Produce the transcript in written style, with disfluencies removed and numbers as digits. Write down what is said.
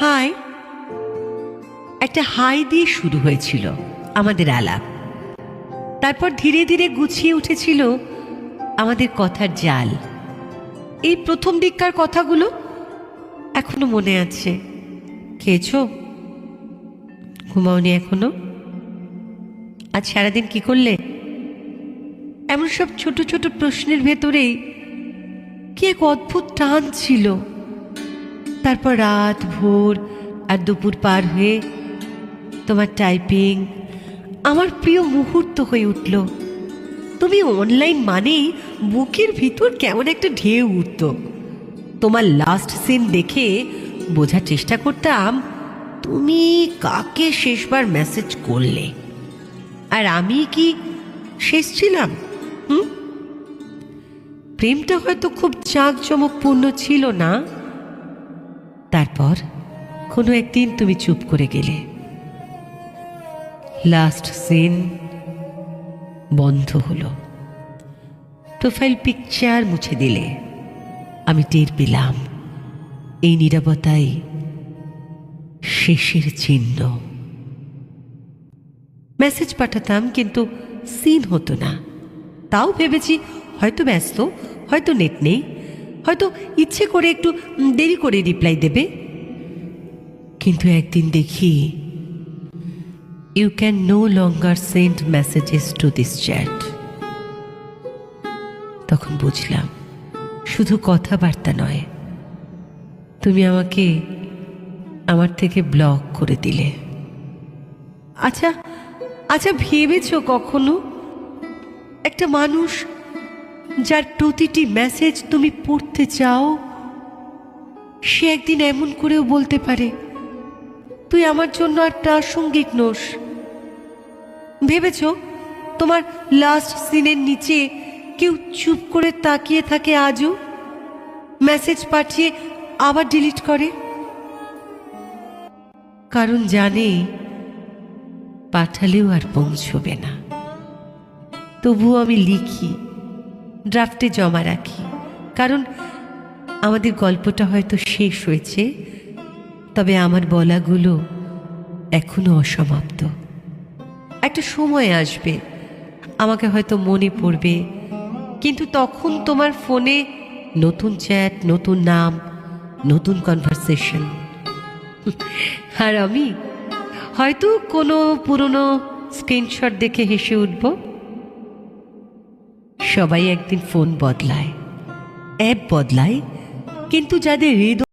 High, একটা high দিয়ে শুরু হয়েছিল আমাদের আলাপ। তারপর ধীরে ধীরে গুছিয়ে উঠেছিল আমাদের কথার জাল। এই প্রথম দিককার কথাগুলো এখনো মনে আছে। খেয়েছো? ঘুমাওনি এখনো? আজ সারাদিন কি করলে? এমন সব ছোট ছোট প্রশ্নের ভেতরেই কি এক অদ্ভুত টান ছিল। তারপর রাত, ভোর আর দুপুর পার হয়ে তোমার টাইপিং আমার প্রিয় মুহূর্ত হয়ে উঠল। তুমি অনলাইন মানেই বুকের ভিতর কেমন একটা ঢেউ উঠত। তোমার লাস্ট সিন দেখে বোঝার চেষ্টা করতাম তুমি কাকে শেষবার মেসেজ করলে, আর আমি কি শেষ ছিলাম। প্রেমটা হয়তো খুব জাঁকজমকপূর্ণ ছিল না। তারপর কোনো একদিন তুমি চুপ করে গেলে, লাস্ট সিন বন্ধ হলো, প্রোফাইল পিকচার মুছে দিলে। আমি টের পেলাম এই নীরবতাই শেষের চিহ্ন। মেসেজ পাঠাতাম কিন্তু সিন হতো না। তাও ভেবেছি হয়তো ব্যস্ত, হয়তো নেট নেই, হয়তো ইচ্ছে করে একটু দেরি করে রিপ্লাই দেবে। কিন্তু একদিন দেখি you can no longer send messages to this chat. তখন বুঝলাম শুধু কথাবার্তা নয়, তুমি আমাকে আমার থেকে ব্লক করে দিলে। আচ্ছা আচ্ছা, ভেবেছ কখনো একটা মানুষ যার প্রতিটি মেসেজ তুমি পড়তে চাও, সে একদিন এমন করেও বলতে পারে তুই আমার জন্য আর প্রাসঙ্গিক নোস। ভেবেছ তোমার লাস্ট সিনের নিচে কেউ চুপ করে তাকিয়ে থাকে আজও, মেসেজ পাঠিয়ে আবার ডিলিট করে, কারণ জানে পাঠালেও আর পৌঁছবে না। তবুও আমি লিখি, ড্রাফটে জমা রাখি, কারণ আমাদের গল্পটা হয়তো শেষ হয়েছে, তবে আমার বলাগুলো এখনো অসমাপ্ত। একটা সময় আসবে আমাকে হয়তো মনে পড়বে, কিন্তু তখন তোমার ফোনে নতুন চ্যাট, নতুন নাম, নতুন কনভারসেশন। আর আমি হয়তো কোনো পুরনো স্ক্রিনশট দেখে হেসে উঠব। সবাই একদিন ফোন বদলায়, অ্যাপ বদলায়, কিন্তু যাদের হৃদয়